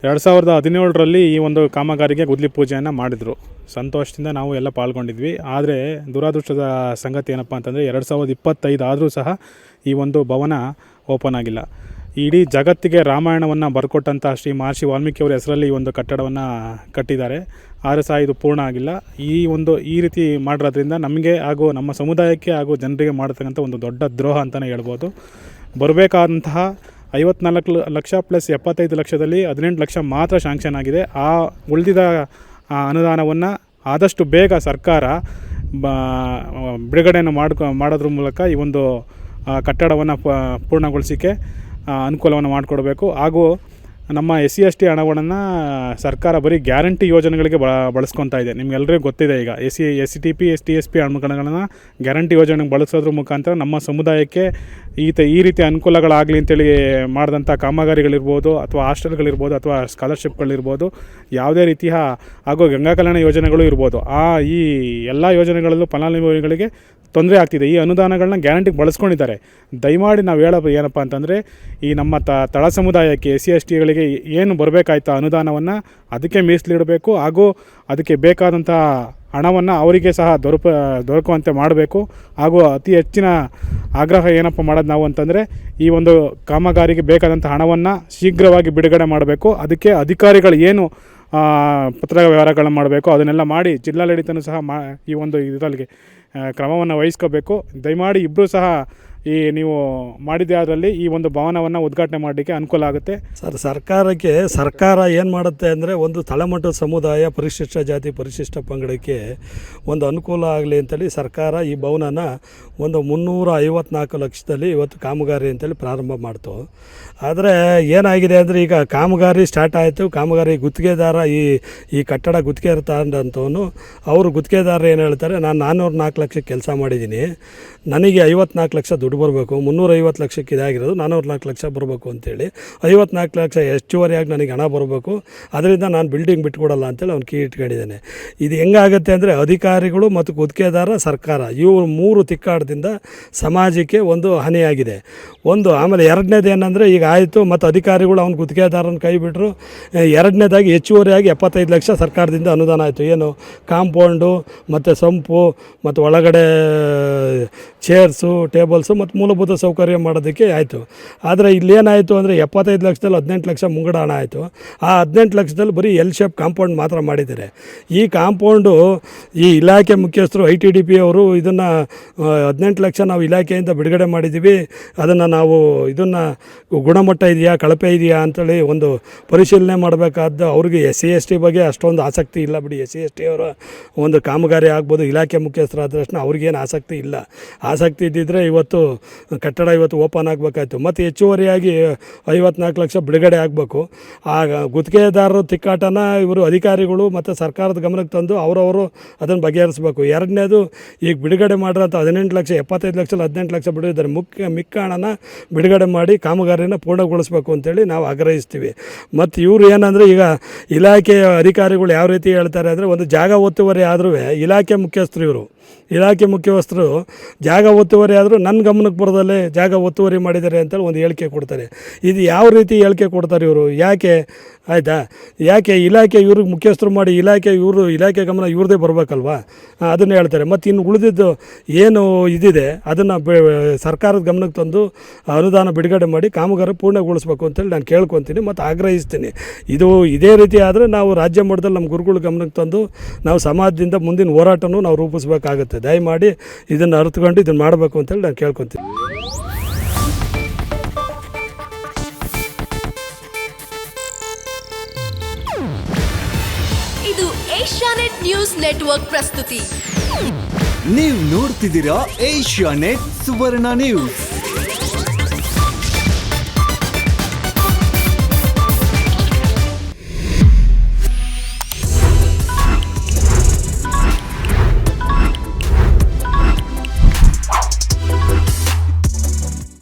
2017ರಲ್ಲಿ ಈ ಒಂದು ಕಾಮಗಾರಿಗೆ ಗುದ್ಲಿ ಪೂಜೆಯನ್ನು ಮಾಡಿದರು. ಸಂತೋಷದಿಂದ ನಾವು ಎಲ್ಲ ಪಾಲ್ಗೊಂಡಿದ್ವಿ. ಆದರೆ ದುರಾದೃಷ್ಟದ ಸಂಗತಿ ಏನಪ್ಪ ಅಂತಂದರೆ 2025 ಆದರೂ ಸಹ ಈ ಒಂದು ಭವನ ಓಪನ್ ಆಗಿಲ್ಲ. ಇಡೀ ಜಗತ್ತಿಗೆ ರಾಮಾಯಣವನ್ನು ಬರ್ಕೊಟ್ಟಂಥ ಶ್ರೀ ಮಹರ್ಷಿ ವಾಲ್ಮೀಕಿಯವರ ಹೆಸರಲ್ಲಿ ಈ ಒಂದು ಕಟ್ಟಡವನ್ನು ಕಟ್ಟಿದ್ದಾರೆ. ಆದರೆ ಸಹ ಇದು ಪೂರ್ಣ ಆಗಿಲ್ಲ. ಈ ರೀತಿ ಮಾಡಿರೋದ್ರಿಂದ ನಮಗೆ ಹಾಗೂ ನಮ್ಮ ಸಮುದಾಯಕ್ಕೆ ಹಾಗೂ ಜನರಿಗೆ ಮಾಡತಕ್ಕಂಥ ಒಂದು ದೊಡ್ಡ ದ್ರೋಹ ಅಂತಲೇ ಹೇಳ್ಬೋದು. ಬರಬೇಕಾದಂತಹ 54 ಲಕ್ಷ ಪ್ಲಸ್ 75 ಲಕ್ಷದಲ್ಲಿ 18 ಲಕ್ಷ ಮಾತ್ರ ಶಾಂಕ್ಷನ್ ಆಗಿದೆ. ಆ ಉಳಿದಿದ ಅನುದಾನವನ್ನು ಆದಷ್ಟು ಬೇಗ ಸರ್ಕಾರ ಬಿಡುಗಡೆಯನ್ನು ಮಾಡೋದ್ರ ಮೂಲಕ ಈ ಒಂದು ಕಟ್ಟಡವನ್ನು ಪೂರ್ಣಗೊಳಿಸಲಿಕ್ಕೆ ಅನುಕೂಲವನ್ನು ಮಾಡಿಕೊಡ್ಬೇಕು. ಹಾಗೂ ನಮ್ಮ SC/ST ಹಣಗಳನ್ನು ಸರ್ಕಾರ ಬರೀ ಗ್ಯಾರಂಟಿ ಯೋಜನೆಗಳಿಗೆ ಬಳಸ್ಕೊತಾ ಇದೆ. ನಿಮ್ಗೆಲ್ಲರಿಗೂ ಗೊತ್ತಿದೆ. ಈಗ SCTP STSP ಹಣಗಳನ್ನು ಗ್ಯಾರಂಟಿ ಯೋಜನೆಗೆ ಬಳಸೋದ್ರ ಮುಖಾಂತರ ನಮ್ಮ ಸಮುದಾಯಕ್ಕೆ ಈ ರೀತಿ ಅನುಕೂಲಗಳಾಗಲಿ ಅಂತೇಳಿ ಮಾಡಿದಂಥ ಕಾಮಗಾರಿಗಳಿರ್ಬೋದು, ಅಥವಾ ಹಾಸ್ಟೆಲ್ಗಳಿರ್ಬೋದು, ಅಥವಾ ಸ್ಕಾಲರ್ಶಿಪ್ಗಳಿರ್ಬೋದು, ಯಾವುದೇ ರೀತಿಯ ಹಾಗೂ ಗಂಗಾ ಕಲ್ಯಾಣ ಯೋಜನೆಗಳು ಇರ್ಬೋದು. ಈ ಎಲ್ಲ ಯೋಜನೆಗಳಲ್ಲೂ ಫಲಾನುಭವಿಗಳಿಗೆ ತೊಂದರೆ ಆಗ್ತಿದೆ. ಈ ಅನುದಾನಗಳನ್ನ ಗ್ಯಾರಂಟಿಗೆ ಬಳಸ್ಕೊಂಡಿದ್ದಾರೆ. ದಯಮಾಡಿ ನಾವು ಹೇಳೋದು ಏನಪ್ಪ ಅಂತಂದರೆ, ಈ ನಮ್ಮ ತಳ ಸಮುದಾಯಕ್ಕೆ SC/STಗಳಿಗೆ ಏನು ಬರಬೇಕಾಯ್ತು ಅನುದಾನವನ್ನು ಅದಕ್ಕೆ ಮೀಸಲಿಡಬೇಕು. ಹಾಗೂ ಅದಕ್ಕೆ ಬೇಕಾದಂಥ ಹಣವನ್ನು ಅವರಿಗೆ ಸಹ ದೊರಕುವಂತೆ ಮಾಡಬೇಕು. ಹಾಗೂ ಅತಿ ಹೆಚ್ಚಿನ ಆಗ್ರಹ ಏನಪ್ಪ ಮಾಡೋದು ನಾವು ಅಂತಂದರೆ, ಈ ಒಂದು ಕಾಮಗಾರಿಗೆ ಬೇಕಾದಂಥ ಹಣವನ್ನು ಶೀಘ್ರವಾಗಿ ಬಿಡುಗಡೆ ಮಾಡಬೇಕು. ಅದಕ್ಕೆ ಅಧಿಕಾರಿಗಳು ಏನು ಪತ್ರ ವ್ಯವಹಾರಗಳನ್ನು ಮಾಡಬೇಕು ಅದನ್ನೆಲ್ಲ ಮಾಡಿ ಜಿಲ್ಲಾಡಳಿತನೂ ಸಹ ಈ ಒಂದು ಇದರಲ್ಲಿ ಕ್ರಮವನ್ನು ವಹಿಸ್ಕೋಬೇಕು. ದಯಮಾಡಿ ಇಬ್ಬರೂ ಸಹ ನೀವು ಮಾಡಿದ್ದೆ ಅದರಲ್ಲಿ ಈ ಒಂದು ಭವನವನ್ನು ಉದ್ಘಾಟನೆ ಮಾಡಲಿಕ್ಕೆ ಅನುಕೂಲ ಆಗುತ್ತೆ. ಸರ್ಕಾರ ಏನು ಮಾಡುತ್ತೆ ಅಂದರೆ, ಒಂದು ತಳಮಟ್ಟದ ಸಮುದಾಯ, ಪರಿಶಿಷ್ಟ ಜಾತಿ, ಪರಿಶಿಷ್ಟ ಪಂಗಡಕ್ಕೆ ಒಂದು ಅನುಕೂಲ ಆಗಲಿ ಅಂತೇಳಿ ಸರ್ಕಾರ ಈ ಭವನನ ಒಂದು 354 ಲಕ್ಷದಲ್ಲಿ ಇವತ್ತು ಕಾಮಗಾರಿ ಅಂತೇಳಿ ಪ್ರಾರಂಭ ಮಾಡ್ತು. ಆದರೆ ಏನಾಗಿದೆ ಅಂದರೆ, ಈಗ ಕಾಮಗಾರಿ ಸ್ಟಾರ್ಟ್ ಆಯಿತು. ಕಾಮಗಾರಿ ಗುತ್ತಿಗೆದಾರ ಈ ಕಟ್ಟಡ ಗುತ್ತಿಗೆ ಇರ್ತಾರಂತವನು ಅವರು ಗುತ್ತಿಗೆದಾರ ಏನು ಹೇಳ್ತಾರೆ, ನಾನು 404 ಲಕ್ಷಕ್ಕೆ ಕೆಲಸ ಮಾಡಿದ್ದೀನಿ, ನನಗೆ 54 ಲಕ್ಷ ದುಡ್ಡು ಬರಬೇಕು, 350 ಲಕ್ಷಕ್ಕೆ ಇದಾಗಿರೋದು 404 ಲಕ್ಷ ಬರಬೇಕು ಅಂತೇಳಿ 54 ಲಕ್ಷ ಹೆಚ್ಚುವರಿಯಾಗಿ ನನಗೆ ಹಣ ಬರಬೇಕು, ಅದರಿಂದ ನಾನು ಬಿಲ್ಡಿಂಗ್ ಬಿಟ್ಕೊಡಲ್ಲ ಅಂತೇಳಿ ಅವ್ನು ಕೀ ಇಟ್ಕೊಂಡಿದ್ದಾನೆ. ಇದು ಹೆಂಗಾಗುತ್ತೆ ಅಂದರೆ, ಅಧಿಕಾರಿಗಳು ಮತ್ತು ಗುತ್ತಿಗೆದಾರ, ಸರ್ಕಾರ ಇವರು ಮೂರು ತಿಕ್ಕಾಟದಿಂದ ಸಮಾಜಕ್ಕೆ ಒಂದು ಹಾನಿಯಾಗಿದೆ. ಆಮೇಲೆ ಎರಡನೇದು ಏನಂದರೆ, ಈಗ ಆಯಿತು ಮತ್ತು ಅಧಿಕಾರಿಗಳು ಅವ್ನು ಗುತ್ತಿಗೆದಾರನ ಕೈ ಬಿಟ್ಟರು. ಎರಡನೇದಾಗಿ ಹೆಚ್ಚುವರಿಯಾಗಿ 75 ಲಕ್ಷ ಸರ್ಕಾರದಿಂದ ಅನುದಾನ ಆಯಿತು. ಏನು ಕಾಂಪೌಂಡು ಮತ್ತು ಸಂಪು ಮತ್ತು ಒಳಗಡೆ ಚೇರ್ಸು, ಟೇಬಲ್ಸು ಮತ್ತು ಮೂಲಭೂತ ಸೌಕರ್ಯ ಮಾಡೋದಕ್ಕೆ ಆಯಿತು. ಆದರೆ ಇಲ್ಲೇನಾಯಿತು ಅಂದರೆ, 75 ಲಕ್ಷದಲ್ಲಿ 18 ಲಕ್ಷ ಮುಂಗಡ ಹಣ ಆಯಿತು. ಆ 18 ಲಕ್ಷದಲ್ಲಿ ಬರೀ ಎಲ್ ಶೇಪ್ ಕಾಂಪೌಂಡ್ ಮಾತ್ರ ಮಾಡಿದ್ದಾರೆ. ಈ ಕಾಂಪೌಂಡು ಈ ಇಲಾಖೆ ಮುಖ್ಯಸ್ಥರು ITDP ಅವರು ಇದನ್ನು 18 ಲಕ್ಷ ನಾವು ಇಲಾಖೆಯಿಂದ ಬಿಡುಗಡೆ ಮಾಡಿದ್ದೀವಿ, ಅದನ್ನು ನಾವು ಇದನ್ನು ಗುಣಮಟ್ಟ ಇದೆಯಾ, ಕಳಪೆ ಇದೆಯಾ ಅಂತೇಳಿ ಒಂದು ಪರಿಶೀಲನೆ ಮಾಡಬೇಕಾದ. ಅವ್ರಿಗೆ SC/ST ಬಗ್ಗೆ ಅಷ್ಟೊಂದು ಆಸಕ್ತಿ ಇಲ್ಲ ಬಿಡಿ. SC/ST ಅವರ ಒಂದು ಕಾಮಗಾರಿ ಆಗ್ಬೋದು, ಇಲಾಖೆ ಮುಖ್ಯಸ್ಥರಾದ ತಕ್ಷಣ ಅವ್ರಿಗೇನು ಆಸಕ್ತಿ ಇಲ್ಲ. ಆಸಕ್ತಿ ಇದ್ದಿದ್ದರೆ ಇವತ್ತು ಕಟ್ಟಡ ಓಪನ್ ಆಗಬೇಕಾಯ್ತು. ಮತ್ತು ಹೆಚ್ಚುವರಿಯಾಗಿ 54 ಲಕ್ಷ ಬಿಡುಗಡೆ ಆಗಬೇಕು. ಆಗ ಗುತ್ತಿಗೆದಾರರು ತಿಕ್ಕಾಟನ ಇವರು ಅಧಿಕಾರಿಗಳು ಮತ್ತು ಸರ್ಕಾರದ ಗಮನಕ್ಕೆ ತಂದು ಅವರವರು ಅದನ್ನು ಬಗೆಹರಿಸಬೇಕು. ಎರಡನೇದು, ಈಗ ಬಿಡುಗಡೆ ಮಾಡಿರೋಂಥ 18 ಲಕ್ಷ 75 ಲಕ್ಷದಲ್ಲಿ 18 ಲಕ್ಷ ಬಿಡುಗಡೆ ಮಿಕ್ಕ ಹಣನ ಬಿಡುಗಡೆ ಮಾಡಿ ಕಾಮಗಾರಿನ ಪೂರ್ಣಗೊಳಿಸಬೇಕು ಅಂತೇಳಿ ನಾವು ಆಗ್ರಹಿಸ್ತೀವಿ. ಮತ್ತು ಇವರು ಏನಂದರೆ, ಈಗ ಇಲಾಖೆಯ ಅಧಿಕಾರಿಗಳು ಯಾವ ರೀತಿ ಹೇಳ್ತಾರೆ ಅಂದರೆ, ಒಂದು ಜಾಗ ಒತ್ತುವರಿ ಆದರೂ ಇಲಾಖೆ ಮುಖ್ಯಸ್ಥರು ಜಾಗ ಒತ್ತುವರಿ ಆದರೂ ನನ್ನ ಗಮನಕ್ಕೆ ಬರೋದಲ್ಲೇ ಜಾಗ ಒತ್ತುವರಿ ಮಾಡಿದ್ದಾರೆ ಅಂತೇಳಿ ಒಂದು ಹೇಳಿಕೆ ಕೊಡ್ತಾರೆ. ಇದು ಯಾವ ರೀತಿ ಹೇಳಿಕೆ ಕೊಡ್ತಾರೆ ಇವರು? ಯಾಕೆ ಇಲಾಖೆ ಇವ್ರಿಗೆ ಮುಖ್ಯಸ್ಥರು ಮಾಡಿ ಇಲಾಖೆ ಗಮನ ಇವ್ರದ್ದೇ ಬರಬೇಕಲ್ವಾ? ಅದನ್ನು ಹೇಳ್ತಾರೆ. ಮತ್ತು ಇನ್ನು ಉಳಿದಿದ್ದು ಏನು ಇದಿದೆ ಅದನ್ನು ಸರ್ಕಾರದ ಗಮನಕ್ಕೆ ತಂದು ಅನುದಾನ ಬಿಡುಗಡೆ ಮಾಡಿ ಕಾಮಗಾರಿ ಪೂರ್ಣಗೊಳಿಸ್ಬೇಕು ಅಂತೇಳಿ ನಾನು ಕೇಳ್ಕೊತೀನಿ ಮತ್ತು ಆಗ್ರಹಿಸ್ತೀನಿ. ಇದೇ ರೀತಿ ಆದರೆ ನಾವು ರಾಜ್ಯ ಮಟ್ಟದಲ್ಲಿ ನಮ್ಮ ಗುರುಗಳ ಗಮನಕ್ಕೆ ತಂದು ನಾವು ಸಮಾಜದಿಂದ ಮುಂದಿನ ಹೋರಾಟನೂ ನಾವು ರೂಪಿಸಬೇಕಾಗುತ್ತೆ. ದಯಮಾಡಿ ಇದನ್ನು ಅರ್ಥಕೊಂಡು ಇದನ್ನು ಮಾಡಬೇಕು ಅಂತೇಳಿ ನಾನು ಕೇಳ್ಕೊತೀನಿ. ಇದು ಏಷ್ಯಾನೆಟ್ ನ್ಯೂಸ್ ನೆಟ್ವರ್ಕ್ ಪ್ರಸ್ತುತಿ. ನೀವು ನೋಡ್ತಿದ್ದೀರಾ ಏಷ್ಯಾನೆಟ್ ಸುವರ್ಣ ನ್ಯೂಸ್.